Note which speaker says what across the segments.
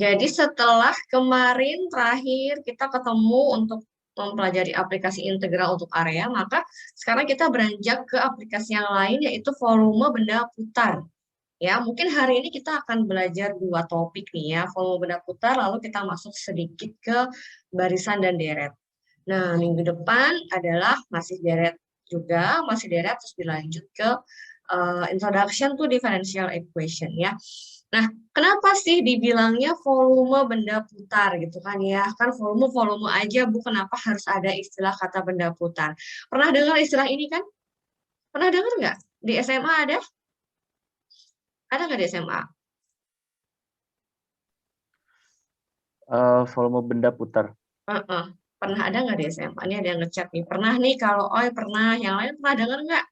Speaker 1: Jadi setelah kemarin terakhir kita ketemu untuk mempelajari aplikasi integral untuk area, maka sekarang kita beranjak ke aplikasi yang lain yaitu volume benda putar. Ya, mungkin hari ini kita akan belajar dua topik nih ya, volume benda putar, lalu kita masuk sedikit ke barisan dan deret. Nah, minggu depan adalah masih deret juga, masih deret terus dilanjut ke introduction to differential equation ya. Nah, kenapa sih dibilangnya volume benda putar gitu kan ya? Kan volume-volume aja, Bu, kenapa harus ada istilah kata benda putar? Pernah dengar istilah ini kan? Pernah dengar nggak? Di SMA ada? Ada nggak di SMA?
Speaker 2: Volume benda putar.
Speaker 1: Heeh. Pernah ada nggak di SMA? Ini ada yang ngechat nih. Pernah nih, kalau Oi pernah, yang lain pernah dengar nggak?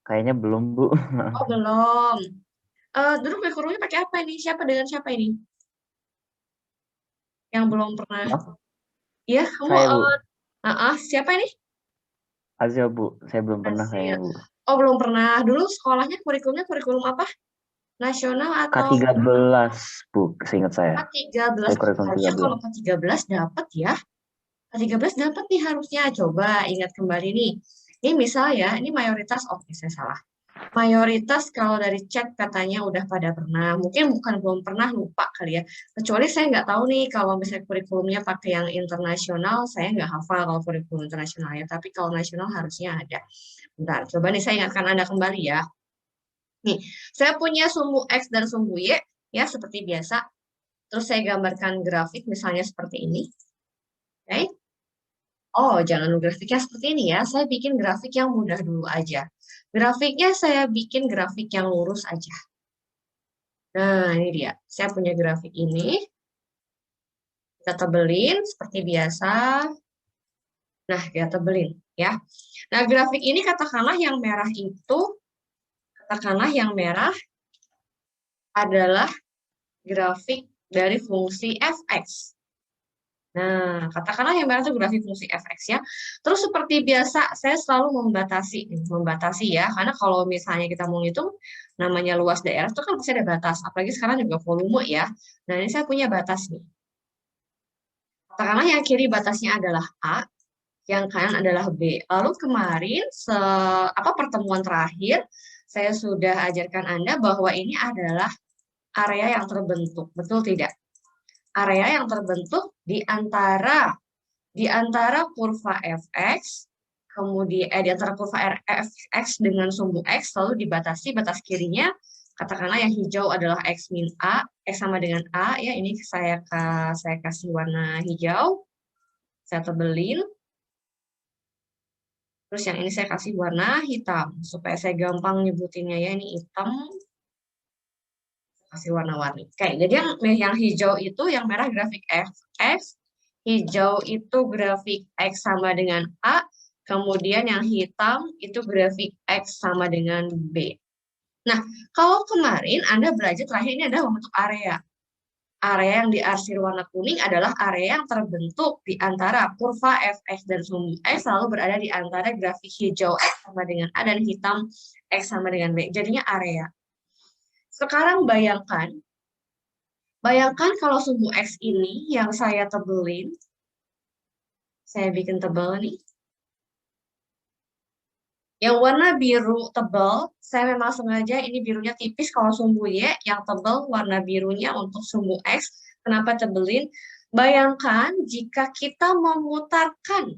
Speaker 2: Kayaknya belum, Bu.
Speaker 1: Oh, belum. Dulu kurikulumnya pakai apa ini? Siapa dengan siapa ini? Yang belum pernah.
Speaker 2: Maaf,
Speaker 1: Iya, kamu
Speaker 2: saya, Bu.
Speaker 1: siapa ini?
Speaker 2: Azil, Bu. Saya belum pernah
Speaker 1: Azil.
Speaker 2: kayaknya, Bu.
Speaker 1: Oh, belum pernah. Dulu sekolahnya kurikulumnya kurikulum apa? Nasional atau
Speaker 2: K13, Bu, seingat saya.
Speaker 1: K13?
Speaker 2: Saya kurikulum
Speaker 1: Harusnya kalau
Speaker 2: 13.
Speaker 1: K13 dapat ya. K13 dapat nih harusnya. Coba ingat kembali nih. Ini misal ya, ini mayoritas, oke saya salah. Mayoritas kalau dari chat katanya udah pada pernah. Mungkin bukan belum pernah, lupa kali ya. Kecuali saya nggak tahu nih kalau misalnya kurikulumnya pakai yang internasional, saya nggak hafal kalau kurikulum internasional ya. Tapi kalau nasional harusnya ada. Bentar, coba nih saya ingatkan Anda kembali ya. Nih, saya punya sumbu X dan sumbu Y, ya seperti biasa. Terus saya gambarkan grafik misalnya seperti ini. Oke. Oh, jangan grafiknya seperti ini ya. Saya bikin grafik yang mudah dulu aja. Grafiknya saya bikin grafik yang lurus aja. Nah, ini dia. Saya punya grafik ini. Kita tebelin seperti biasa. Nah, kita tebelin ya. Nah, grafik ini katakanlah yang merah itu, katakanlah yang merah adalah grafik dari fungsi fx. Nah, katakanlah yang merah itu grafik fungsi fx ya. Terus seperti biasa, saya selalu membatasi ya. Karena kalau misalnya kita mau ngitung, namanya luas daerah itu kan pasti ada batas. Apalagi sekarang juga volume ya. Nah, ini saya punya batas nih. Katakanlah yang kiri batasnya adalah A, yang kanan adalah B. Lalu kemarin, pertemuan terakhir, saya sudah ajarkan Anda bahwa ini adalah area yang terbentuk. Betul tidak? Area yang terbentuk di antara kurva fx, kemudian di antara kurva fx dengan sumbu x, lalu dibatasi batas kirinya, katakanlah yang hijau adalah x min a, x sama dengan a, ya ini saya kasih warna hijau, saya tebelin, terus yang ini saya kasih warna hitam, supaya saya gampang nyebutinnya ya, ini hitam, kasih warna-warni. Oke, jadi yang hijau itu, yang merah grafik fx, hijau itu grafik x sama dengan A, kemudian yang hitam itu grafik x sama dengan B. Nah, kalau kemarin Anda belajar terakhir ini adalah membentuk area. Area yang diarsir warna kuning adalah area yang terbentuk di antara kurva fx dan sumbu x lalu berada di antara grafik hijau x sama dengan A dan hitam x sama dengan B. Jadinya area. Sekarang bayangkan kalau sumbu x ini yang saya tebelin, saya bikin tebal nih. Yang warna biru tebal, saya memang sengaja ini birunya tipis kalau sumbu Y, yang tebal warna birunya untuk sumbu X. Kenapa tebelin? Bayangkan jika kita memutarkan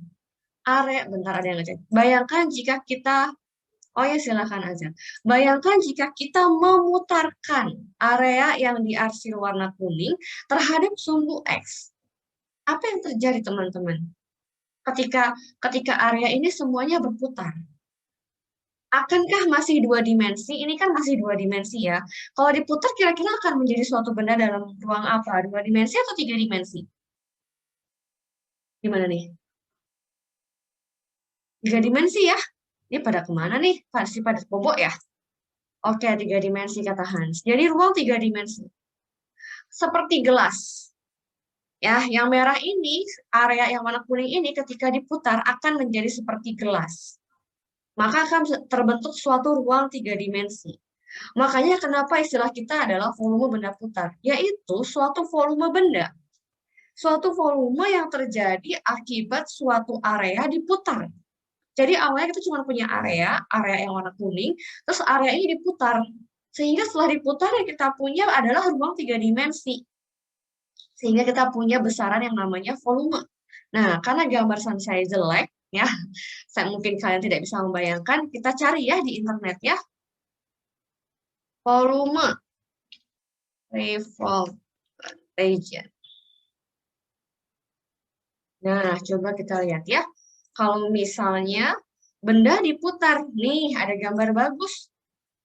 Speaker 1: area, bentar ada yang ngecek. Bayangkan jika kita, oh ya silakan aja. Bayangkan jika kita memutarkan area yang diarsir warna kuning terhadap sumbu X. Apa yang terjadi teman-teman? Ketika area ini semuanya berputar. Akankah masih dua dimensi? Ini kan masih dua dimensi ya. Kalau diputar kira-kira akan menjadi suatu benda dalam ruang apa? Dua dimensi atau tiga dimensi? Gimana nih? Tiga dimensi ya? Ini pada kemana nih? Pasti pada bobok ya? Oke, tiga dimensi kata Hans. Jadi ruang tiga dimensi. Seperti gelas. Ya, yang merah ini, area yang warna kuning ini ketika diputar akan menjadi seperti gelas. Maka akan terbentuk suatu ruang tiga dimensi. Makanya kenapa istilah kita adalah volume benda putar, yaitu suatu volume benda. Suatu volume yang terjadi akibat suatu area diputar. Jadi awalnya kita cuma punya area yang warna kuning, terus area ini diputar. Sehingga setelah diputar yang kita punya adalah ruang 3 dimensi. Sehingga kita punya besaran yang namanya volume. Nah, karena gambar saya jelek, ya, mungkin kalian tidak bisa membayangkan, kita cari ya di internet ya. Volume revoltation. Nah, coba kita lihat ya. Kalau misalnya benda diputar, nih ada gambar bagus.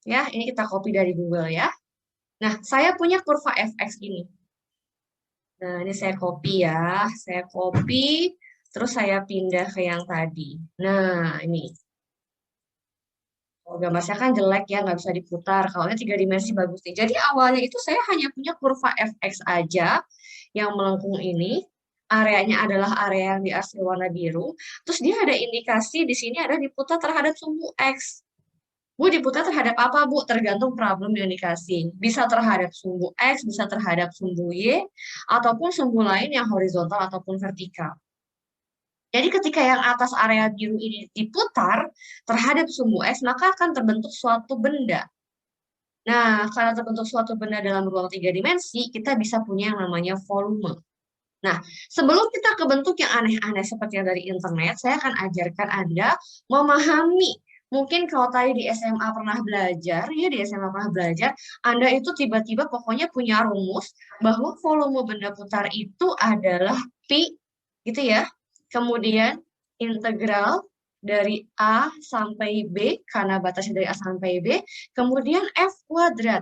Speaker 1: Ya, ini kita copy dari Google ya. Nah, saya punya kurva fx ini. Nah, ini saya copy ya. Saya copy, terus saya pindah ke yang tadi. Nah, ini. Kalau gambar saya kan jelek ya, nggak bisa diputar. Kalau ini 3 dimensi bagus nih. Jadi awalnya itu saya hanya punya kurva fx aja yang melengkung ini. Areanya adalah area yang diarsir warna biru. Terus dia ada indikasi di sini ada diputar terhadap sumbu X. Bu, diputar terhadap apa, Bu? Tergantung problem yang dikasih. Bisa terhadap sumbu X, bisa terhadap sumbu Y, ataupun sumbu lain yang horizontal ataupun vertikal. Jadi ketika yang atas area biru ini diputar terhadap sumbu X, maka akan terbentuk suatu benda. Nah, karena terbentuk suatu benda dalam ruang 3 dimensi, kita bisa punya yang namanya volume. Nah, sebelum kita ke bentuk yang aneh-aneh seperti yang dari internet, saya akan ajarkan Anda memahami. Mungkin kalau tadi di SMA pernah belajar, ya di SMA pernah belajar, Anda itu tiba-tiba pokoknya punya rumus bahwa volume benda putar itu adalah pi, gitu ya. Kemudian integral dari A sampai B, karena batasnya dari A sampai B, kemudian F kuadrat.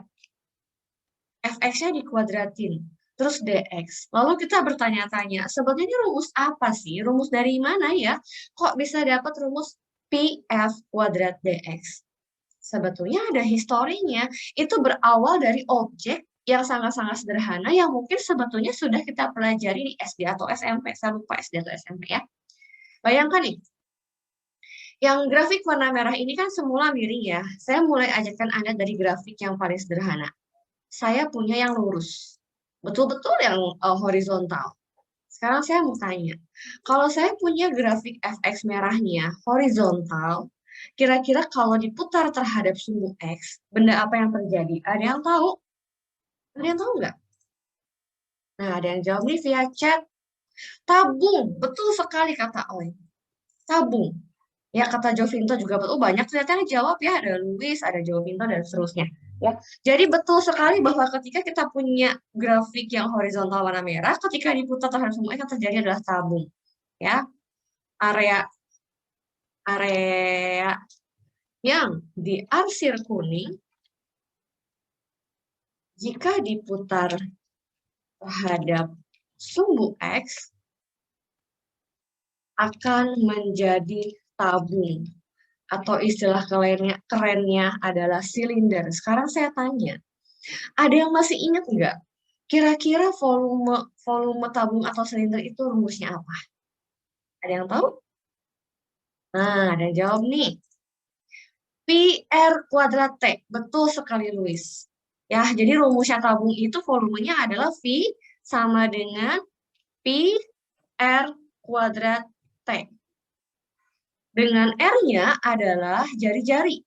Speaker 1: Fx-nya dikuadratin, terus dx. Lalu kita bertanya-tanya, sebetulnya rumus apa sih? Rumus dari mana ya? Kok bisa dapat rumus pf kuadrat dx? Sebetulnya ada historinya. Itu berawal dari objek yang sangat-sangat sederhana yang mungkin sebetulnya sudah kita pelajari di SD atau SMP. Saya lupa SD atau SMP ya. Bayangkan nih, yang grafik warna merah ini kan semula miring ya. Saya mulai ajarkan Anda dari grafik yang paling sederhana. Saya punya yang lurus. Betul-betul yang horizontal. Sekarang saya mau tanya, kalau saya punya grafik fx merahnya horizontal, kira-kira kalau diputar terhadap sumbu x, benda apa yang terjadi? Ada yang tahu? Ada yang tahu nggak? Nah, ada yang jawab nih via chat. Tabung, betul sekali kata Oi. Tabung. Ya, kata Jovinto juga betul. Banyak ternyata yang jawab ya. Ada Luis, ada Jovinto, dan seterusnya. Ya, jadi betul sekali bahwa ketika kita punya grafik yang horizontal warna merah, ketika diputar terhadap semua yang terjadi adalah tabung. Ya, area area yang diarsir kuning jika diputar terhadap sumbu X akan menjadi tabung. Atau istilah kerennya adalah silinder. Sekarang saya tanya, ada yang masih ingat nggak? Kira-kira volume tabung atau silinder itu rumusnya apa? Ada yang tahu? Nah, ada yang jawab nih. Pi R kuadrat T. Betul sekali, Luis. Ya, jadi rumusnya tabung itu volumenya adalah V sama dengan Pi R kuadrat T. Dengan R-nya adalah jari-jari.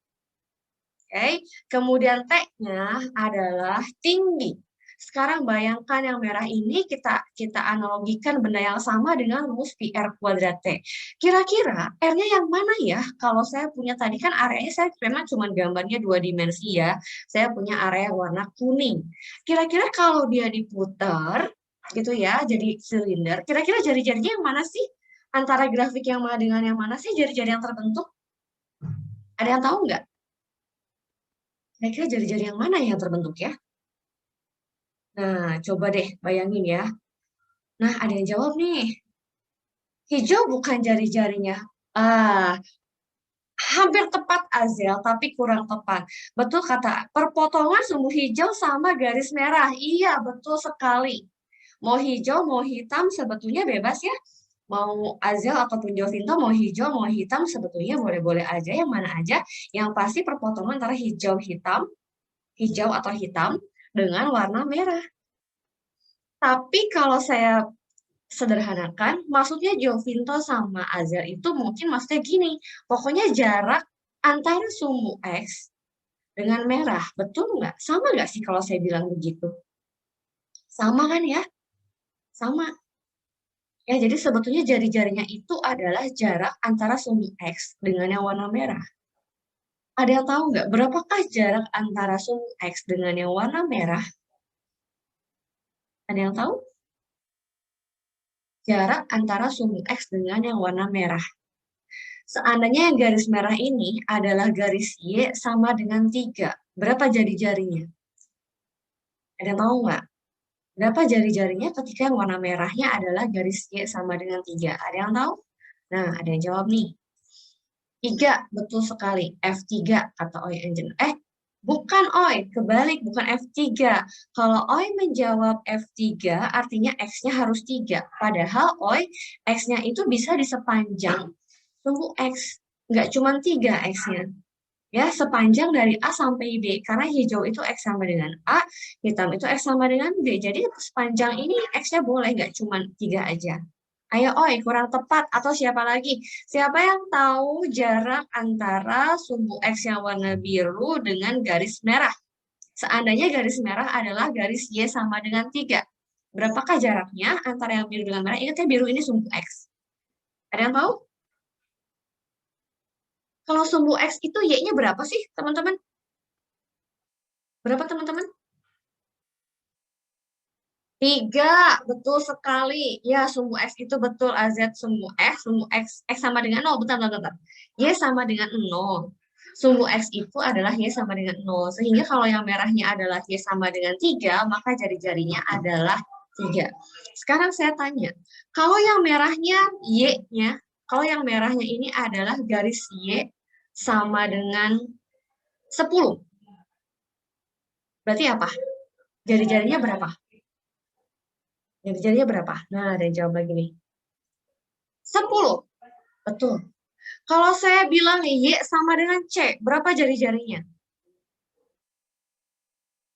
Speaker 1: Oke, kemudian T-nya adalah tinggi. Sekarang bayangkan yang merah ini kita analogikan benda yang sama dengan rumus PR kuadrat T. Kira-kira R-nya yang mana ya? Kalau saya punya tadi kan areanya saya memang cuma gambarnya 2 dimensi ya. Saya punya area warna kuning. Kira-kira kalau dia diputar gitu ya, jadi silinder, kira-kira jari-jarinya yang mana sih? Antara grafik yang mana dengan yang mana sih jari-jari yang terbentuk? Ada yang tahu nggak? Kira-kira jari-jari yang mana yang terbentuk ya? Nah, coba deh bayangin ya. Nah, ada yang jawab nih. Hijau bukan jari-jarinya. Ah, hampir tepat Azel, tapi kurang tepat. Betul kata, perpotongan sumbu hijau sama garis merah. Iya, betul sekali. Mau hijau, mau hitam, sebetulnya bebas ya. Mau Azel ataupun Jovinto, mau hijau, mau hitam, sebetulnya boleh-boleh aja, yang mana aja. Yang pasti perpotongan antara hijau, hitam, hijau atau hitam dengan warna merah. Tapi kalau saya sederhanakan, maksudnya Jovinto sama Azel itu mungkin maksudnya gini, pokoknya jarak antara sumbu X dengan merah, betul nggak? Sama nggak sih kalau saya bilang begitu? Sama kan ya? Sama. Ya, jadi sebetulnya jari-jarinya itu adalah jarak antara sumbu X dengan yang warna merah. Ada yang tahu nggak berapakah jarak antara sumbu X dengan yang warna merah? Ada yang tahu? Jarak antara sumbu X dengan yang warna merah. Seandainya yang garis merah ini adalah garis Y sama dengan 3. Berapa jari-jarinya? Ada yang tahu nggak? Berapa jari-jarinya ketika yang warna merahnya adalah garis Y sama dengan 3? Ada yang tahu? Nah, ada yang jawab nih. 3, betul sekali. F3, kata Oi Engine. Bukan Oi, kebalik, bukan F3. Kalau Oi menjawab F3, artinya X-nya harus 3. Padahal Oi, X-nya itu bisa di sepanjang sumbu X. Nggak cuma 3 X-nya. Ya, sepanjang dari A sampai B. Karena hijau itu X sama dengan A, hitam itu X sama dengan B. Jadi sepanjang ini X-nya boleh, nggak cuma 3 aja. Ayo, Oi, kurang tepat. Atau siapa lagi? Siapa yang tahu jarak antara sumbu X yang warna biru dengan garis merah? Seandainya garis merah adalah garis Y sama dengan 3. Berapakah jaraknya antara yang biru dengan merah? Ingat ya, biru ini sumbu X. Ada yang tahu? Kalau sumbu X itu Y-nya berapa sih, teman-teman? Berapa, teman-teman? 3, betul sekali. Ya, sumbu X itu betul, AZ sumbu X sama dengan 0. Bentar, bentar, bentar. Y sama dengan 0. Sumbu X itu adalah Y sama dengan 0. Sehingga kalau yang merahnya adalah Y sama dengan 3, maka jari-jarinya adalah 3. Sekarang saya tanya, kalau yang merahnya Y-nya, kalau yang merahnya ini adalah garis Y sama dengan 10. Berarti apa? Jari-jarinya berapa? Jari-jarinya berapa? Nah, ada yang jawab lagi nih. 10. Betul. Kalau saya bilang Y sama dengan C, berapa jari-jarinya?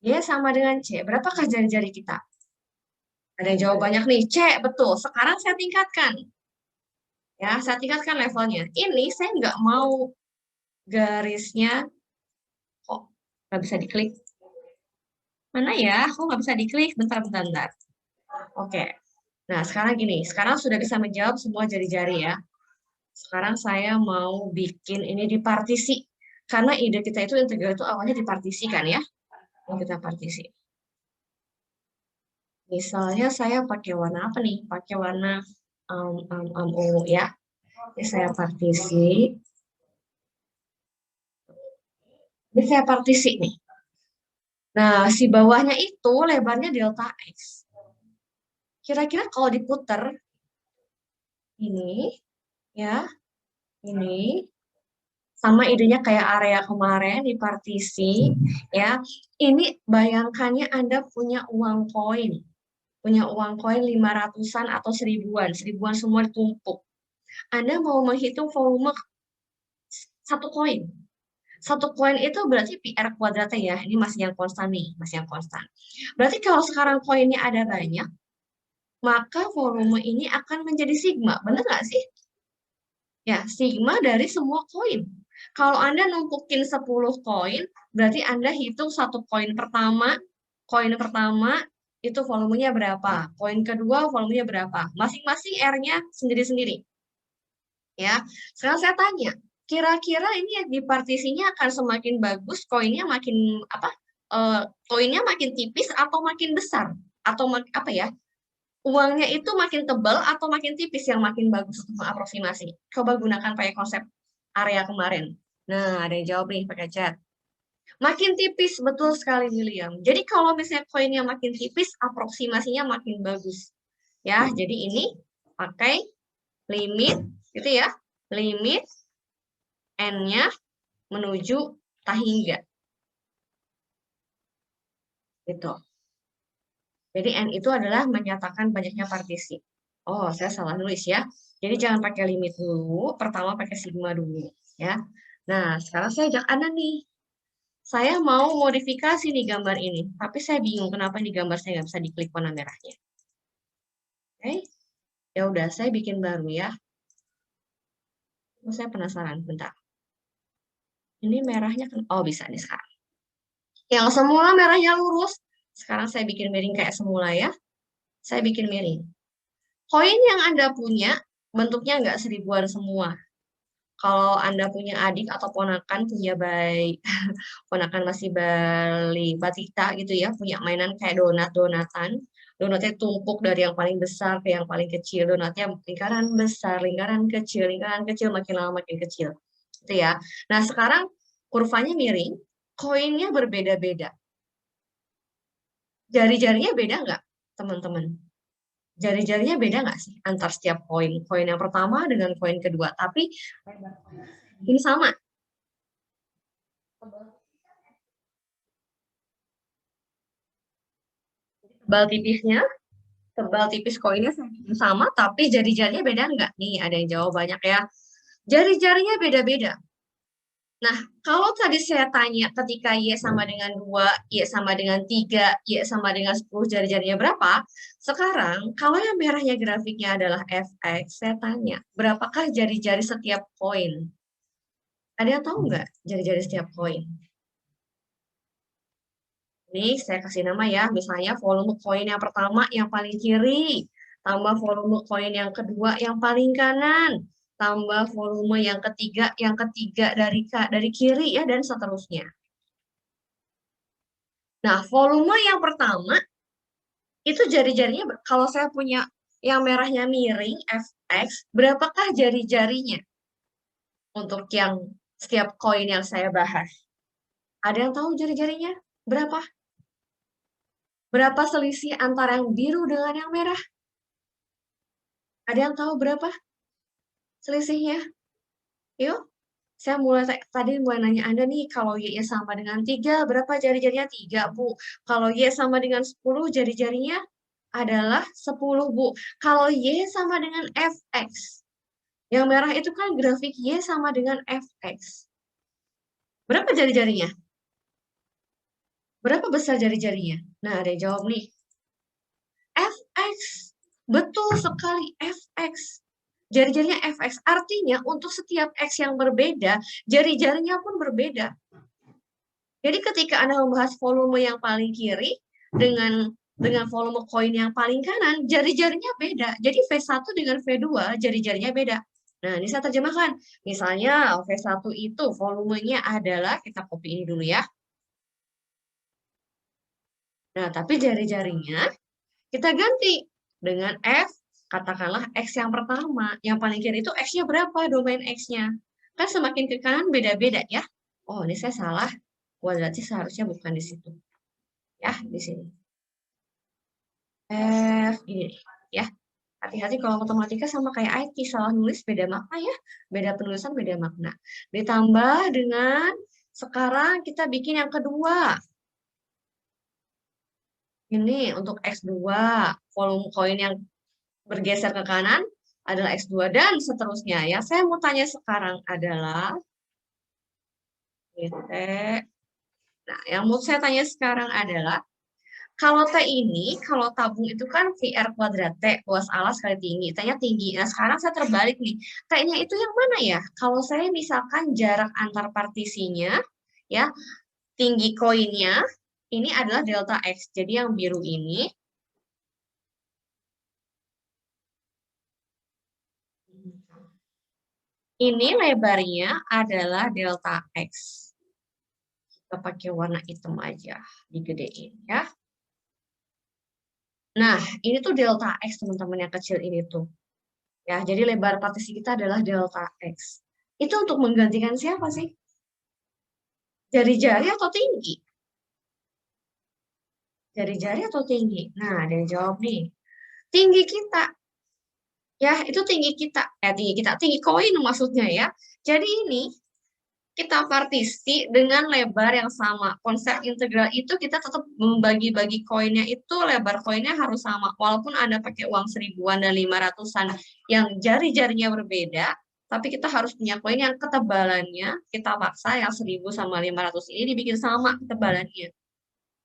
Speaker 1: Y sama dengan C, berapakah jari-jari kita? Ada yang jawab banyak nih, C, betul. Sekarang saya tingkatkan. Ya, saya tingkatkan levelnya. Ini saya nggak mau garisnya, kok nggak bisa diklik? Mana ya? Kok nggak bisa diklik? Bentar, bentar, bentar. Oke. Nah, sekarang gini. Sekarang sudah bisa menjawab semua jari-jari ya. Sekarang saya mau bikin ini di partisi. Karena ide kita itu integral itu awalnya dipartisikan ya. Mau kita partisi. Misalnya saya pakai warna apa nih? Pakai warna ungu ya. Ini saya partisi. Ini saya partisi nih. Nah, si bawahnya itu lebarnya delta X. Kira-kira kalau diputer, ini, ya, ini, sama idenya kayak area kemarin di partisi, ya. Ini bayangkannya Anda punya uang koin. Punya uang koin 500-an atau 1000-an. 1000-an semua ditumpuk. Anda mau menghitung volume satu koin. Satu koin itu berarti PR kuadratnya ya. Ini masih yang konstan nih. Masih yang konstan. Berarti kalau sekarang koinnya ada banyak, maka volume ini akan menjadi sigma. Benar nggak sih? Ya, sigma dari semua koin. Kalau Anda numpukin 10 koin, berarti Anda hitung satu koin pertama itu volumenya berapa, koin kedua volumenya berapa. Masing-masing R-nya sendiri-sendiri. Ya, sekarang saya tanya, kira-kira ini di partisinya akan semakin bagus, koinnya makin apa? Koinnya makin tipis atau makin besar? Atau apa ya? Uangnya itu makin tebal atau makin tipis yang makin bagus untuk mengaproksimasi. Coba gunakan pakai konsep area kemarin. Nah, ada yang jawab nih pakai chat. Makin tipis, betul sekali William. Jadi kalau misalnya koinnya makin tipis, aproksimasinya makin bagus. Ya, jadi ini pakai limit, gitu ya. Limit N-nya menuju tahingga. Gitu. Jadi N itu adalah menyatakan banyaknya partisi. Oh, saya salah nulis ya. Jadi jangan pakai limit dulu, pertama pakai sigma dulu. Ya. Nah, sekarang saya ajak Anda nih. Saya mau modifikasi nih gambar ini, tapi saya bingung kenapa di gambar saya nggak bisa diklik warna merahnya. Oke, ya udah saya bikin baru ya. Saya penasaran, bentar. Ini merahnya kan, oh bisa nih sekarang. Yang semula merahnya lurus, sekarang saya bikin miring kayak semula ya. Saya bikin miring. Koin yang Anda punya, bentuknya nggak seribuan semua. Kalau Anda punya adik atau ponakan punya bayi, ponakan masih batita gitu ya, punya mainan kayak donat-donatan. Donatnya tumpuk dari yang paling besar ke yang paling kecil. Donatnya lingkaran besar, lingkaran kecil, makin lama makin kecil. Gitu ya. Nah, sekarang kurvanya miring, koinnya berbeda-beda. Jari-jarinya beda nggak, teman-teman? Jari-jarinya beda nggak sih antar setiap koin? Koin yang pertama dengan koin kedua. Tapi ini sama. Tebal tipisnya, tebal tipis koinnya sama, tapi jari-jarinya beda nggak? Nih, ada yang jawab banyak ya. Jari-jarinya beda-beda. Nah, kalau tadi saya tanya ketika Y sama dengan 2, Y sama dengan 3, Y sama dengan 10, jari-jarinya berapa? Sekarang, kalau yang merahnya grafiknya adalah fx, saya tanya, berapakah jari-jari setiap koin? Ada yang tahu nggak jari-jari setiap koin? Nih, saya kasih nama ya, misalnya volume koin yang pertama yang paling kiri, tambah volume koin yang kedua yang paling kanan, tambah volume yang ketiga dari kiri ya, dan seterusnya. Nah, volume yang pertama, itu jari-jarinya, kalau saya punya yang merahnya miring, fx, berapakah jari-jarinya untuk yang setiap koin yang saya bahas? Ada yang tahu jari-jarinya? Berapa? Berapa selisih antara yang biru dengan yang merah? Ada yang tahu berapa selisihnya? Yuk, saya tadi mulai nanya Anda nih, kalau Y sama dengan 3, berapa jari-jarinya? 3, Bu. Kalau Y sama dengan 10, jari-jarinya adalah 10, Bu. Kalau Y sama dengan Fx, yang merah itu kan grafik Y sama dengan Fx. Berapa jari-jarinya? Berapa besar jari-jarinya? Nah, ada yang jawab nih. Fx. Betul sekali, Fx. Jari-jarinya Fx. Artinya untuk setiap X yang berbeda, jari-jarinya pun berbeda. Jadi ketika Anda membahas volume yang paling kiri dengan volume koin yang paling kanan, jari-jarinya beda. Jadi V1 dengan V2, jari-jarinya beda. Nah, ini saya terjemahkan. Misalnya V1 itu volumenya adalah, kita copy ini dulu ya. Nah, tapi jari-jarinya kita ganti dengan F, katakanlah X yang pertama. Yang paling kiri itu X-nya berapa, domain X-nya. Kan semakin ke kanan beda-beda ya. Oh, ini saya salah. Berarti seharusnya bukan di situ. Ya, di sini. F, ini ya. Hati-hati kalau matematika sama kayak IT, salah nulis beda makna ya. Beda penulisan, beda makna. Ditambah dengan, sekarang kita bikin yang kedua. Ini untuk X2, volume koin yang bergeser ke kanan adalah X2 dan seterusnya ya. Saya mau tanya sekarang adalah nah, yang mau saya tanya sekarang adalah kalau T ini, kalau tabung itu kan VR kuadrat T, luas alas kali tinggi, T-nya tinggi. Nah, sekarang saya terbalik nih. T-nya itu yang mana ya? Kalau saya misalkan jarak antar partisinya, ya, tinggi koinnya, ini adalah delta X. Jadi yang biru ini lebarnya adalah delta X. Kita pakai warna hitam aja, digedein ya. Nah, ini tuh delta X teman-teman yang kecil ini tuh. Ya, jadi lebar partisi kita adalah delta X. Itu untuk menggantikan siapa sih? Jari-jari atau tinggi? Jari-jari atau tinggi? Nah, ada yang jawab nih. Tinggi kita. Ya, itu tinggi kita. Tinggi koin maksudnya ya. Jadi ini kita partisi dengan lebar yang sama. Konsep integral itu kita tetap membagi-bagi koinnya itu, lebar koinnya harus sama. Walaupun Anda pakai uang 1000-an dan 500-an yang jari-jarinya berbeda, Tapi kita harus punya koin yang ketebalannya, kita paksa yang 1000 sama 500 ini dibikin sama ketebalannya.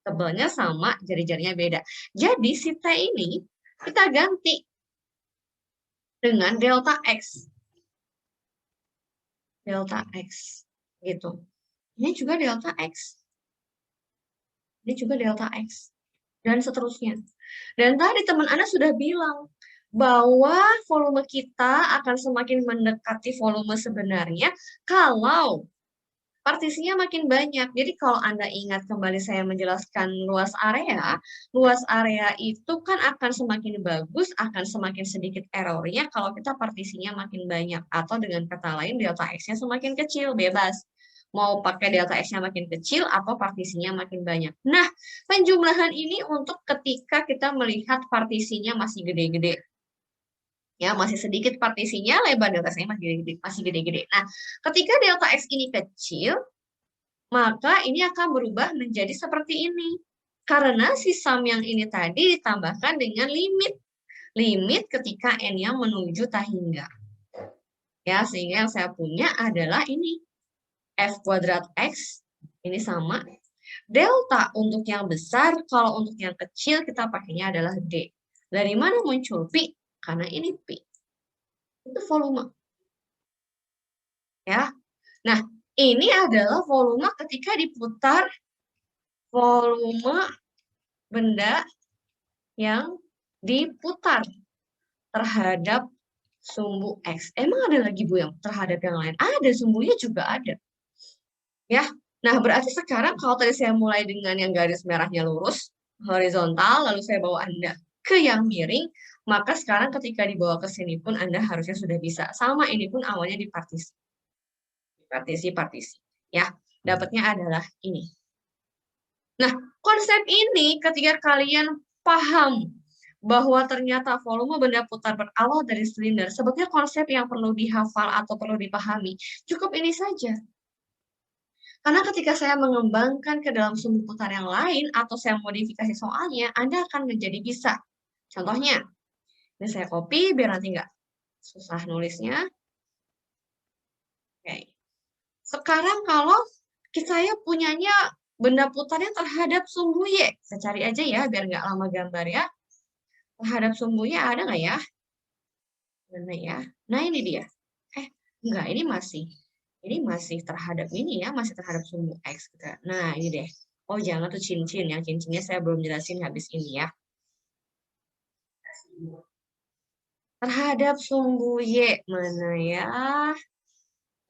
Speaker 1: Tebalnya sama, jari-jarinya beda. Jadi si T ini kita ganti dengan delta X. Delta X. Gitu. Ini juga delta X. Ini juga delta X. Dan seterusnya. Dan tadi teman Anda sudah bilang bahwa volume kita akan semakin mendekati volume sebenarnya kalau partisinya makin banyak. Jadi kalau Anda ingat kembali saya menjelaskan luas area itu kan akan semakin bagus, akan semakin sedikit errornya kalau kita partisinya makin banyak. Atau dengan kata lain, delta X-nya semakin kecil, bebas. Mau pakai delta X-nya makin kecil atau partisinya makin banyak. Nah, penjumlahan ini untuk ketika kita melihat partisinya masih gede-gede. Ya, masih sedikit partisinya, lebar delta X-nya masih gede-gede. Nah, ketika delta X ini kecil, maka ini akan berubah menjadi seperti ini. Karena si sum yang ini tadi ditambahkan dengan limit. Limit ketika n-nya menuju tak hingga. Ya, sehingga yang saya punya adalah ini. F kuadrat X, ini sama. Delta untuk yang besar, kalau untuk yang kecil kita pakainya adalah D. Dari mana muncul P? Karena ini P. Itu volume. Ya. Nah, ini adalah volume ketika diputar volume benda yang diputar terhadap sumbu X. Emang ada lagi Bu yang terhadap yang lain? Ada, sumbunya juga ada. Ya. Nah, berarti sekarang kalau tadi saya mulai dengan yang garis merahnya lurus, horizontal, lalu saya bawa Anda ke yang miring, maka sekarang ketika dibawa ke sini pun Anda harusnya sudah bisa. Sama, ini pun awalnya di partisi. Partisi. Ya, dapatnya adalah ini. Nah, konsep ini ketika kalian paham bahwa ternyata volume benda putar berawal dari silinder, sebetulnya konsep yang perlu dihafal atau perlu dipahami, cukup ini saja. Karena ketika saya mengembangkan ke dalam sumbu putar yang lain, atau saya modifikasi soalnya, Anda akan menjadi bisa. Contohnya, ini saya copy biar nanti nggak susah nulisnya. Oke. Sekarang kalau saya punyanya benda putarnya terhadap sumbu Y. Saya cari aja ya, biar nggak lama gambar ya. Terhadap sumbu Y ada nggak ya? Mana ya? Nah, ini dia. Enggak, ini masih terhadap ini ya, masih terhadap sumbu X. Nah, ini deh. Oh, jangan tuh cincin. Yang cincinnya saya belum jelasin habis ini ya. Terhadap sumbu Y. Mana ya?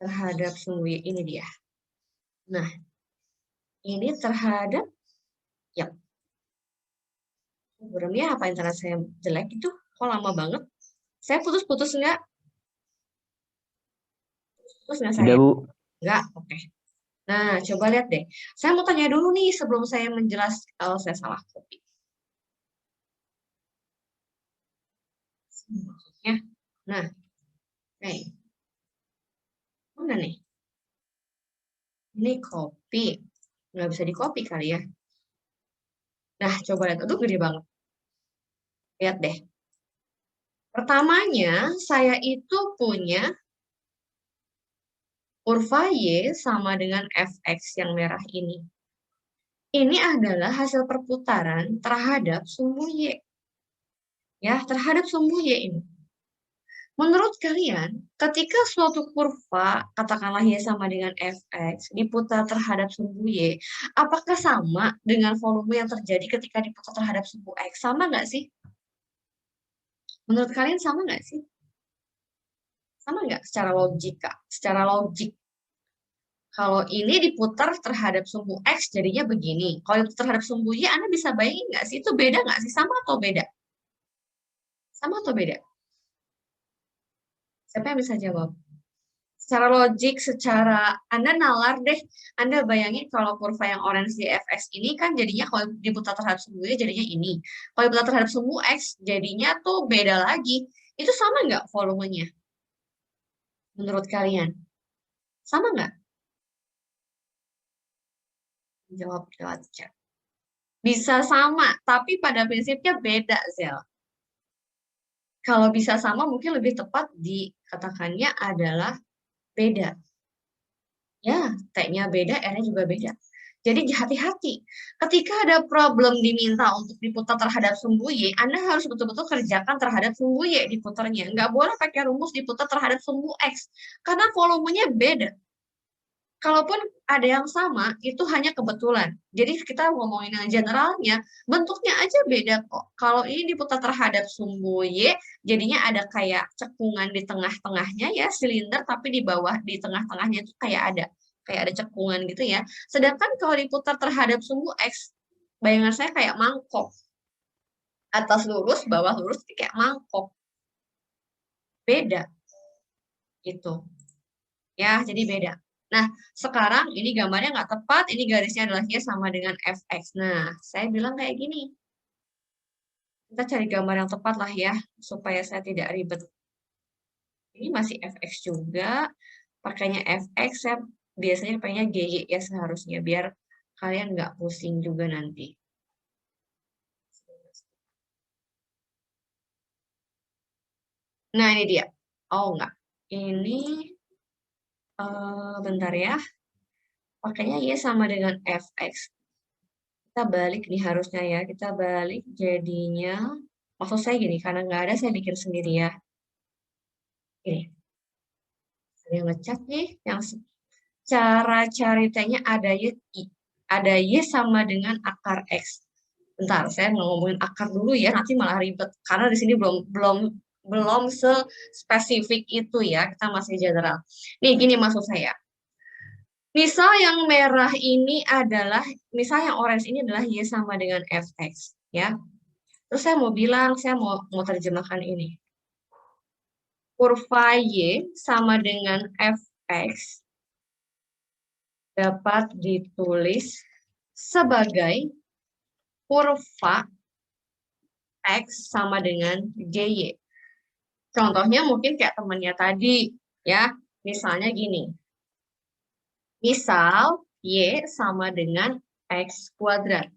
Speaker 1: Terhadap sumbu Y. Ini dia. Nah, ini terhadap, ya. Burungnya apa internet saya jelek itu? Kok lama banget? Saya putus-putus enggak? Putus enggak saya?
Speaker 2: Tidak, Bu.
Speaker 1: Enggak, oke. Nah, coba lihat deh. Saya mau tanya dulu nih sebelum saya menjelaskan kalau saya salah copy. Maksudnya, nah, oke. Mana nih? Ini copy. Nggak bisa di copy kali ya. Nah, coba lihat. Aduh, gede banget. Lihat deh. Pertamanya, saya itu punya kurva Y sama dengan Fx yang merah ini. Ini adalah hasil perputaran terhadap sumbu Y. Ya, terhadap sumbu Y ini. Menurut kalian, ketika suatu kurva, katakanlah Y sama dengan Fx, diputar terhadap sumbu Y, apakah sama dengan volume yang terjadi ketika diputar terhadap sumbu X? Sama nggak sih? Menurut kalian sama nggak sih? Sama nggak secara logika? Secara logik. Kalau ini diputar terhadap sumbu X, jadinya begini. Kalau diputar terhadap sumbu Y, Anda bisa bayangin nggak sih? Itu beda nggak sih? Sama atau beda? Sama atau beda? Siapa yang bisa jawab? Secara logik, secara Anda nalar deh, Anda bayangin kalau kurva yang orange di Fx ini kan jadinya kalau diputar terhadap sumbu Y jadinya ini. Kalau diputar terhadap sumbu X jadinya tuh beda lagi. Itu sama nggak volumenya? Menurut kalian? Sama nggak? Jawab lewat chat. Bisa sama, tapi pada prinsipnya beda, Zel. Kalau bisa sama mungkin lebih tepat katakannya adalah beda. Ya, T-nya beda, R-nya juga beda. Jadi hati-hati. Ketika ada problem diminta untuk diputar terhadap sumbu Y, Anda harus betul-betul kerjakan terhadap sumbu Y diputarnya. Nggak boleh pakai rumus diputar terhadap sumbu X. Karena volumenya beda. Kalaupun ada yang sama, itu hanya kebetulan. Jadi kita ngomongin yang generalnya, bentuknya aja beda kok. Kalau ini diputar terhadap sumbu Y, jadinya ada kayak cekungan di tengah-tengahnya ya, silinder, tapi di bawah, di tengah-tengahnya itu kayak ada cekungan gitu ya. Sedangkan kalau diputar terhadap sumbu X, bayangan saya kayak mangkok. Atas lurus, bawah lurus, kayak mangkok. Beda. Gitu. Ya, jadi beda. Nah, sekarang ini gambarnya nggak tepat, ini garisnya adalah Y sama dengan Fx. Nah, saya bilang kayak gini. Kita cari gambar yang tepat lah ya, supaya saya tidak ribet. Ini masih Fx juga, pakainya Fx, saya biasanya pakainya GY ya seharusnya, biar kalian nggak pusing juga nanti. Nah, ini dia. Oh, enggak. Ini, bentar ya. Pakainya Y sama dengan Fx. Kita balik nih harusnya ya, kita balik jadinya, maksud saya gini, karena nggak ada saya bikin sendiri ya. Gini, saya ngecat nih, yang cara cari T-nya ada Y sama dengan akar X. Bentar, saya mau ngomongin akar dulu ya, nanti malah ribet, karena di sini belum spesifik itu ya, kita masih general. Nih, gini maksud saya. Misal yang merah ini adalah, misal yang orange ini adalah Y sama dengan Fx, ya. Terus saya mau bilang, saya mau terjemahkan ini. Kurva Y sama dengan Fx dapat ditulis sebagai kurva X sama dengan GY. Contohnya mungkin kayak temannya tadi, ya. Misalnya gini. Misal Y sama dengan X kuadrat.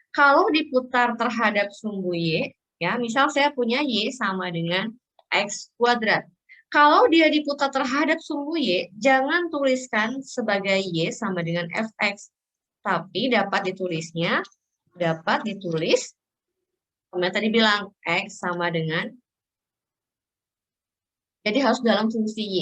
Speaker 1: Kalau diputar terhadap sumbu Y, ya, misal saya punya Y sama dengan X kuadrat. Kalau dia diputar terhadap sumbu Y, jangan tuliskan sebagai Y sama dengan Fx. Tapi dapat ditulis, yang tadi bilang, X sama dengan, jadi harus dalam fungsi Y.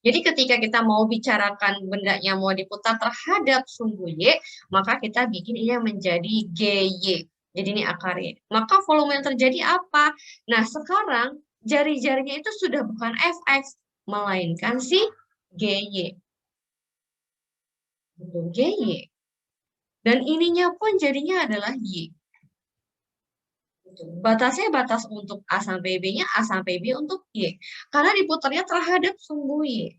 Speaker 1: Jadi ketika kita mau bicarakan bendanya mau diputar terhadap sumbu Y, maka kita bikin ini menjadi GY. Jadi ini akar Y. Maka volume yang terjadi apa? Nah, sekarang jari-jarinya itu sudah bukan Fx, melainkan si GY. GY. Dan ininya pun jadinya adalah Y. Batasnya batas untuk A sampai B-nya, A sampai B untuk Y. Karena diputarnya terhadap sumbu Y.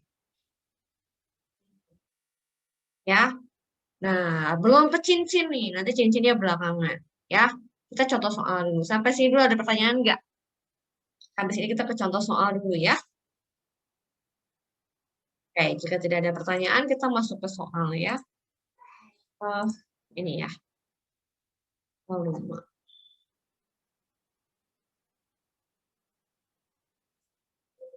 Speaker 1: Ya, nah, belum ke cincin nih, nanti cincinnya belakangan. Ya, kita contoh soal dulu. Sampai sini dulu ada pertanyaan nggak? Habis ini kita ke contoh soal dulu ya. Oke, jika tidak ada pertanyaan, kita masuk ke soal ya. Ini ya, volume.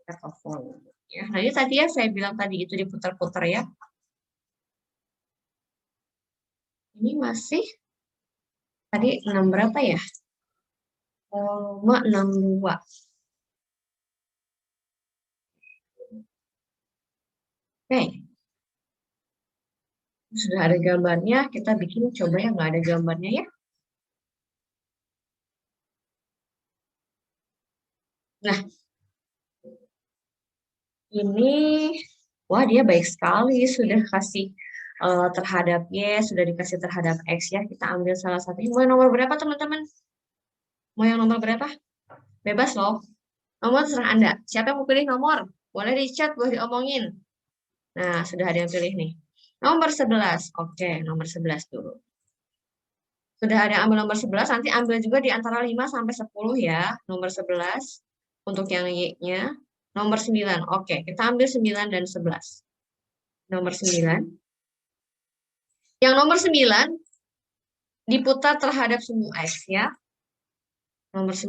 Speaker 1: Kita ke volume. Ya, nah ini tadi ya saya bilang tadi itu diputar-putar ya. Ini masih tadi 6 berapa ya? Volume 62. Oke. Sudah ada gambarnya, kita bikin coba yang nggak ada gambarnya ya. Nah, ini, wah dia baik sekali, sudah kasih terhadap Y, sudah dikasih terhadap X ya. Kita ambil salah satunya. Mau yang nomor berapa teman-teman? Mau yang nomor berapa? Bebas loh. Nomor terserah Anda. Siapa yang mau pilih nomor? Boleh di chat, boleh diomongin. Nah, sudah ada yang pilih nih. Nomor 11. Oke, nomor 11 dulu. Sudah ada yang ambil nomor 11, nanti ambil juga di antara 5 sampai 10 ya. Nomor 11 untuk yang Y-nya. Nomor 9. Oke, kita ambil 9 dan 11. Nomor 9. Yang nomor 9 diputar terhadap sumbu X ya. Nomor 9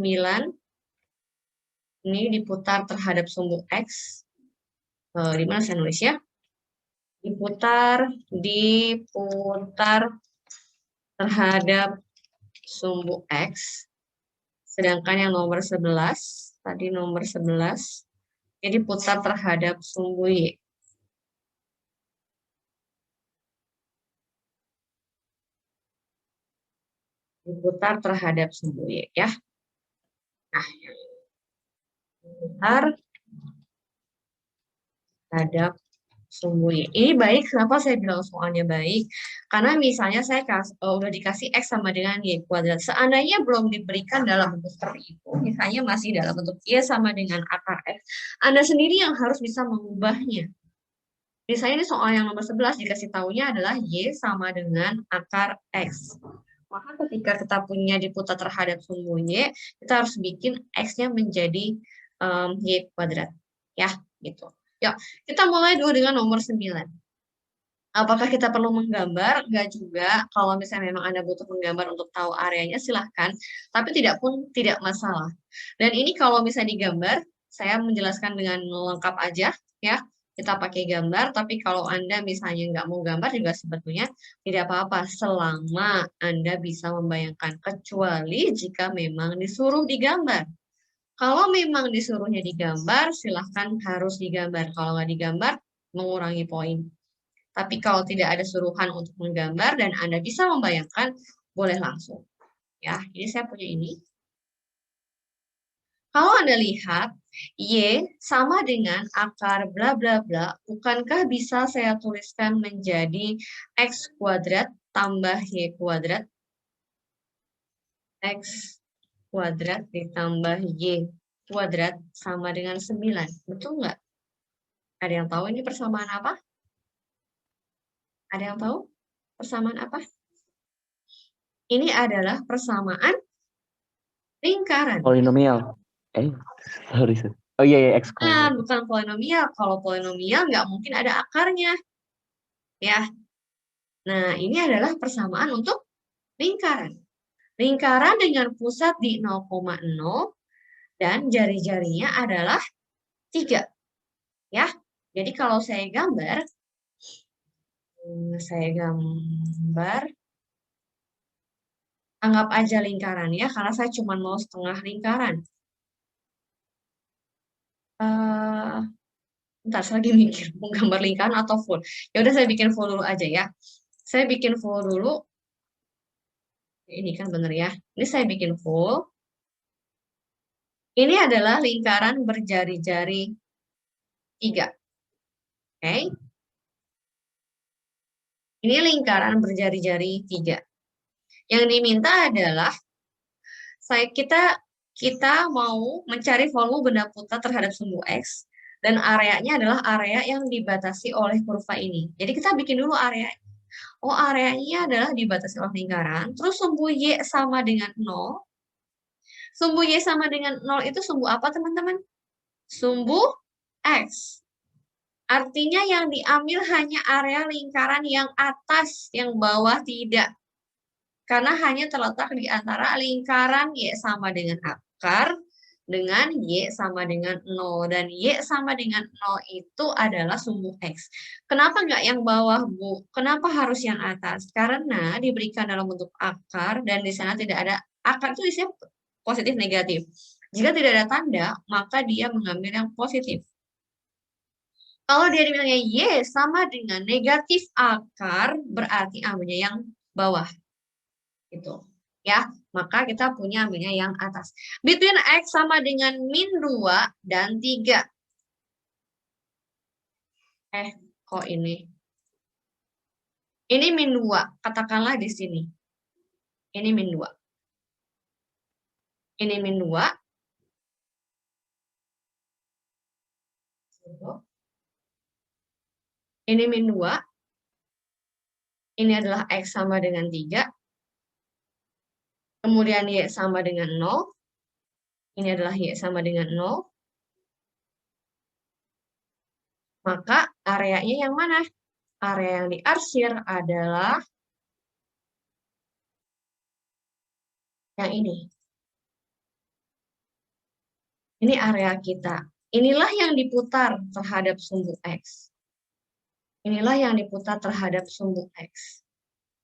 Speaker 1: ini diputar terhadap sumbu X. di mana saya nulis ya? Diputar terhadap sumbu X, sedangkan yang nomor 11, tadi nomor 11, jadi putar terhadap sumbu Y. Diputar terhadap sumbu Y, ya. Nah, diputar terhadap sumbu Y. Ini baik, kenapa saya bilang soalnya baik? Karena misalnya saya udah dikasih X sama dengan Y kuadrat. Seandainya belum diberikan dalam bentuk seperti itu, misalnya masih dalam bentuk Y sama dengan akar X, Anda sendiri yang harus bisa mengubahnya. Misalnya ini soal yang nomor 11 dikasih tahunya adalah Y sama dengan akar X. Maka ketika kita punya diputar terhadap sumbu Y, kita harus bikin X-nya menjadi Y kuadrat. Ya, gitu. Ya, kita mulai dulu dengan nomor 9. Apakah kita perlu menggambar? Enggak juga. Kalau misalnya memang Anda butuh menggambar untuk tahu areanya, silahkan. Tapi tidak masalah. Dan ini kalau misalnya digambar, saya menjelaskan dengan lengkap aja, ya. Kita pakai gambar, tapi kalau Anda misalnya nggak mau gambar juga sebetulnya tidak apa-apa, selama Anda bisa membayangkan, kecuali jika memang disuruh digambar. Kalau memang disuruhnya digambar, silahkan harus digambar. Kalau nggak digambar, mengurangi poin. Tapi kalau tidak ada suruhan untuk menggambar dan Anda bisa membayangkan, boleh langsung. Ya, jadi saya punya ini. Kalau Anda lihat, Y sama dengan akar bla bla bla, bukankah bisa saya tuliskan menjadi X kuadrat tambah Y kuadrat? X kuadrat ditambah Y kuadrat sama dengan 9. Betul nggak? Ada yang tahu ini persamaan apa? Ada yang tahu persamaan apa? Ini adalah persamaan lingkaran.
Speaker 2: Polinomial. Sorry. Oh iya, X kuadrat.
Speaker 1: Bukan polinomial. Kalau polinomial nggak mungkin ada akarnya. Ya. Nah, ini adalah persamaan untuk lingkaran. Lingkaran dengan pusat di 0,0 dan jari-jarinya adalah 3. Ya. Jadi kalau saya gambar, anggap aja lingkaran ya, karena saya cuma mau setengah lingkaran. Bentar, saya lagi mikir mau gambar lingkaran atau full. Ya udah saya bikin full dulu aja ya. Saya bikin full dulu. Ini kan bener ya. Ini saya bikin full. Ini adalah lingkaran berjari-jari 3. Oke. Ini lingkaran berjari-jari 3. Yang diminta adalah kita mau mencari volume benda putar terhadap sumbu X dan areanya adalah area yang dibatasi oleh kurva ini. Jadi kita bikin dulu area. Oh, areanya adalah dibatasi oleh lingkaran. Terus sumbu Y sama dengan 0. Sumbu Y sama dengan 0 itu sumbu apa, teman-teman? Sumbu X. Artinya yang diambil hanya area lingkaran yang atas, yang bawah tidak. Karena hanya terletak di antara lingkaran Y sama dengan akar dengan Y sama dengan 0. Dan Y sama dengan 0 itu adalah sumbu X. Kenapa nggak yang bawah, Bu? Kenapa harus yang atas? Karena diberikan dalam bentuk akar dan di sana tidak ada, akar itu isinya positif negatif. Jika tidak ada tanda, maka dia mengambil yang positif. Kalau dia dibilangnya Y sama dengan negatif akar, berarti ambilnya yang bawah. Gitu. Ya, maka kita punya ambilnya yang atas. Between X sama dengan min 2 dan 3. Kok ini? Ini min 2, katakanlah di sini. Ini min 2. Ini min 2. Ini min 2. Ini adalah X sama dengan 3. Kemudian Y sama dengan 0. Ini adalah Y sama dengan 0. Maka areanya yang mana? Area yang diarsir adalah yang ini. Ini area kita. Inilah yang diputar terhadap sumbu X. Inilah yang diputar terhadap sumbu X.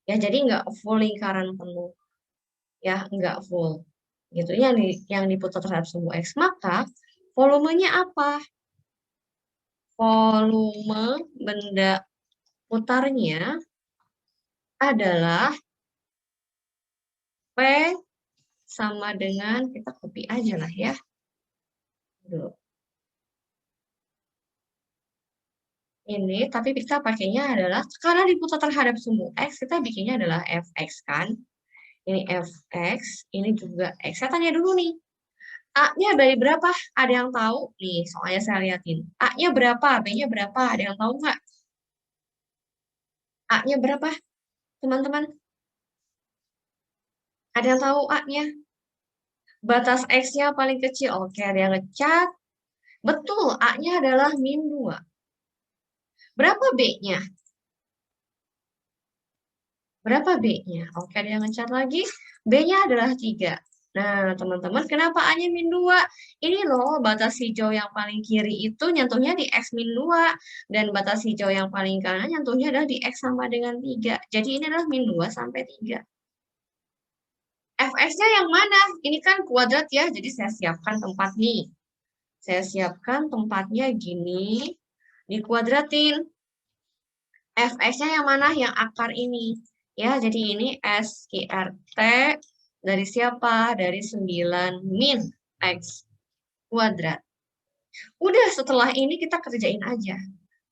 Speaker 1: Ya, jadi nggak full lingkaran penuh. Ya, nggak full. Gitu. Yang diputar terhadap sumbu X. Maka, volumenya apa? Volume benda putarnya adalah P sama dengan, kita copy aja lah ya. Dulu. Ini, tapi kita pakainya adalah, karena diputar terhadap sumbu X, kita bikinnya adalah Fx kan. Ini Fx, ini juga X. Saya tanya dulu nih, A-nya dari berapa? Ada yang tahu? Nih, soalnya saya liatin. A-nya berapa? B-nya berapa? Ada yang tahu nggak? A-nya berapa, teman-teman? Ada yang tahu A-nya? Batas X-nya paling kecil. Oke, ada yang ngecat. Betul, A-nya adalah min 2. Berapa B-nya? Berapa B-nya? Oke, ada yang ngecat lagi. B-nya adalah 3. Nah, teman-teman, kenapa A-nya min 2? Ini loh, batas hijau yang paling kiri itu nyentuhnya di X min 2. Dan batas hijau yang paling kanan nyentuhnya adalah di X sama dengan 3. Jadi ini adalah min 2 sampai 3. Fx-nya yang mana? Ini kan kuadrat ya, jadi saya siapkan tempat nih. Saya siapkan tempatnya gini, dikuadratin. Fx-nya yang mana? Yang akar ini. Ya, jadi ini SQRT dari siapa? Dari 9 min X kuadrat. Udah, setelah ini kita kerjain aja.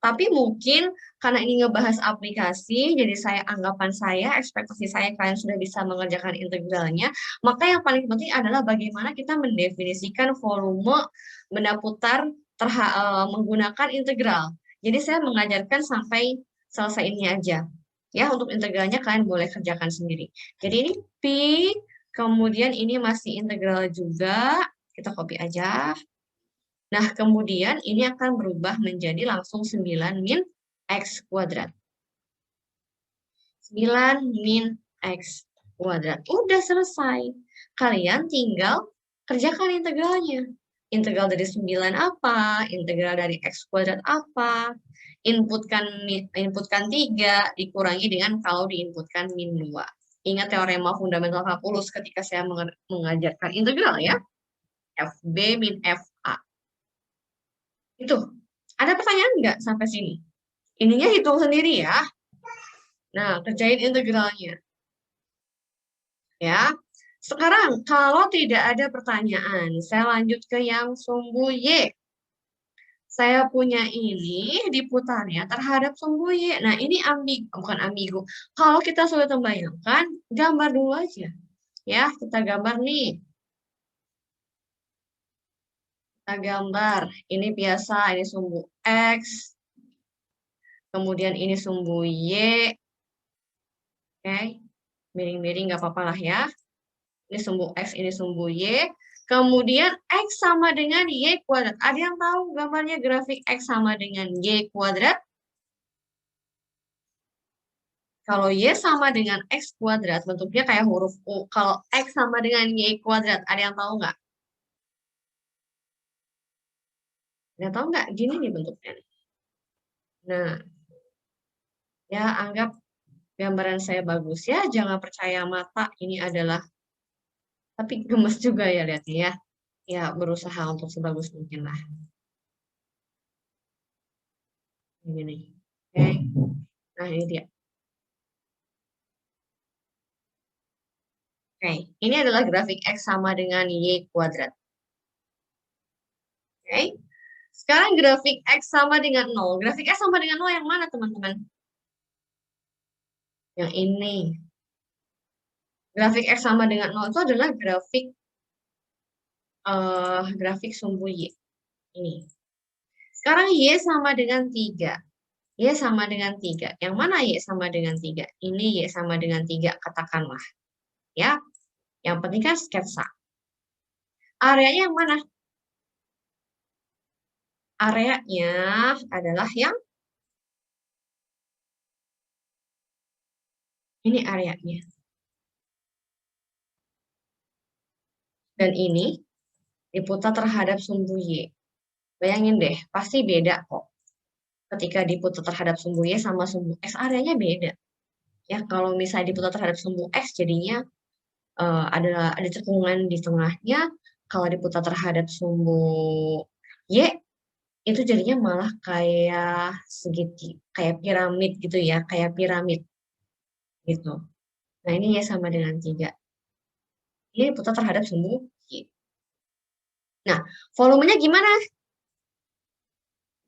Speaker 1: Tapi mungkin karena ini ngebahas aplikasi, jadi anggapan saya, ekspektasi saya kalian sudah bisa mengerjakan integralnya, maka yang paling penting adalah bagaimana kita mendefinisikan volume benda putar menggunakan integral. Jadi saya mengajarkan sampai selesai ini aja. Ya, untuk integralnya kalian boleh kerjakan sendiri. Jadi ini Pi, kemudian ini masih integral juga, kita copy aja. Nah, kemudian ini akan berubah menjadi langsung 9 min X kuadrat. 9 min X kuadrat. Udah selesai. Kalian tinggal kerjakan integralnya. Integral dari 9 apa? Integral dari X kuadrat apa? Inputkan 3 dikurangi dengan kalau diinputkan min 2. Ingat teorema fundamental kalkulus ketika saya mengajarkan integral ya. FB min FA. Itu. Ada pertanyaan nggak sampai sini? Ininya hitung sendiri ya. Nah, kerjain integralnya. Ya. Sekarang, kalau tidak ada pertanyaan, saya lanjut ke yang sumbu Y. Saya punya ini diputarnya terhadap sumbu Y. Nah, ini bukan ambigu. Kalau kita sudah membayangkan, gambar dulu aja. Ya, kita gambar nih. Kita gambar. Ini biasa, ini sumbu X. Kemudian ini sumbu Y. Oke, miring-miring nggak apa-apa lah ya. Ini sumbu X, ini sumbu Y. Kemudian X sama dengan Y kuadrat. Ada yang tahu gambarnya grafik X sama dengan Y kuadrat? Kalau Y sama dengan X kuadrat, bentuknya kayak huruf U. Kalau X sama dengan Y kuadrat, ada yang tahu nggak? Ada yang tahu nggak? Gini nih bentuknya. Nah, ya anggap gambaran saya bagus ya. Jangan percaya mata, ini adalah, tapi gemes juga ya lihatnya ya. Ya, berusaha untuk sebagus mungkin lah. Ini. Oke. Nah, ini dia. Oke, ini adalah grafik X sama dengan Y kuadrat. Oke, sekarang grafik X sama dengan 0. Grafik X sama dengan 0 yang mana, teman-teman? Yang ini. Grafik X sama dengan 0 itu adalah grafik sumbu Y. Ini. Sekarang Y sama dengan 3. Y sama dengan 3. Yang mana Y sama dengan 3? Ini Y sama dengan 3, katakanlah. Ya, yang penting kan sketsa. Areanya yang mana? Areanya adalah yang ini areanya. Dan ini diputar terhadap sumbu Y. Bayangin deh, pasti beda kok. Ketika diputar terhadap sumbu Y sama sumbu X, areanya beda. Ya, kalau misalnya diputar terhadap sumbu X, jadinya ada cekungan di tengahnya. Kalau diputar terhadap sumbu Y, itu jadinya malah kayak kayak piramid gitu ya, kayak piramid gitu. Nah, ini Y sama dengan 3. Ini diputar terhadap sumbu Y. Nah, volumenya gimana?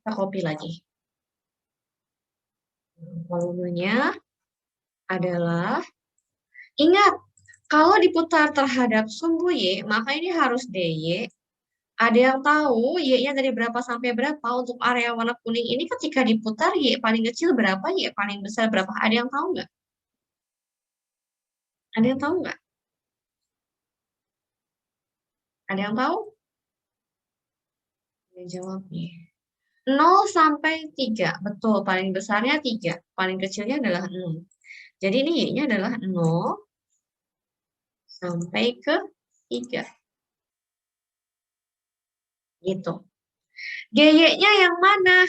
Speaker 1: Kita copy lagi. Volumenya adalah, ingat, kalau diputar terhadap sumbu Y, maka ini harus DY. Ada yang tahu Y-nya dari berapa sampai berapa? Untuk area warna kuning ini ketika diputar Y paling kecil berapa, Y paling besar berapa? Ada yang tahu nggak? Ada yang tahu nggak? Ada yang tahu? Yang jawab nih. 0 sampai 3. Betul, paling besarnya 3. Paling kecilnya adalah 0. Jadi ini Y-nya adalah 0 sampai ke 3. Gitu. GY-nya yang mana?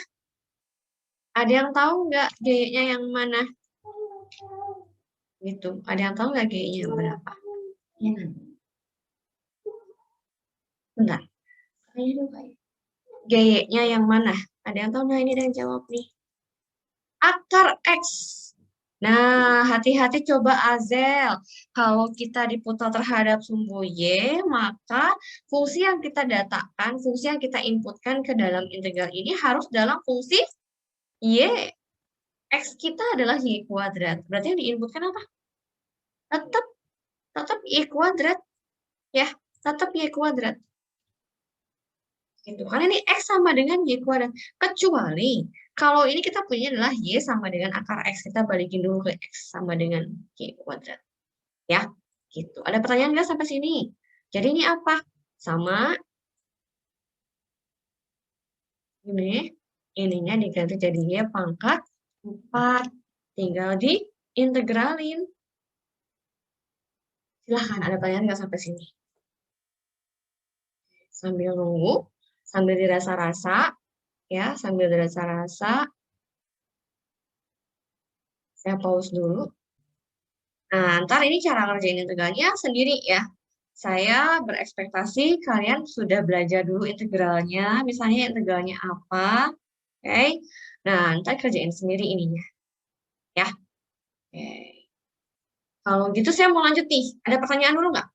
Speaker 1: Ada yang tahu nggak GY-nya yang mana? Gitu. Ada yang tahu nggak GY-nya yang berapa? Bentar. GY-nya yang mana? Ada yang tahu nggak? Ini ada yang jawab nih. Akar X. Nah, hati-hati coba Azel. Kalau kita diputar terhadap sumbu Y, maka fungsi yang kita datakan, fungsi yang kita inputkan ke dalam integral ini harus dalam fungsi Y. X kita adalah Y kuadrat. Berarti yang diinputkan apa? Tetap Y kuadrat. Ya, tetap Y kuadrat. Gitu. Karena ini X sama dengan Y kuadrat. Kecuali kalau ini kita punya adalah Y sama dengan akar X. Kita balikin dulu ke X sama dengan Y kuadrat. Ya, gitu. Ada pertanyaan nggak sampai sini? Jadi ini apa? Sama ini, ininya diganti jadi Y pangkat 4. Tinggal diintegralin. Silahkan, ada pertanyaan nggak sampai sini? Sambil nunggu, sambil dirasa-rasa, ya, sambil dirasa-rasa. Saya pause dulu. Nah, ntar ini cara ngerjain integralnya sendiri ya. Saya berekspektasi kalian sudah belajar dulu integralnya, misalnya integralnya apa. Oke. Nah, ntar kerjain sendiri ininya. Ya. Oke. Kalau gitu saya mau lanjut nih. Ada pertanyaan dulu nggak?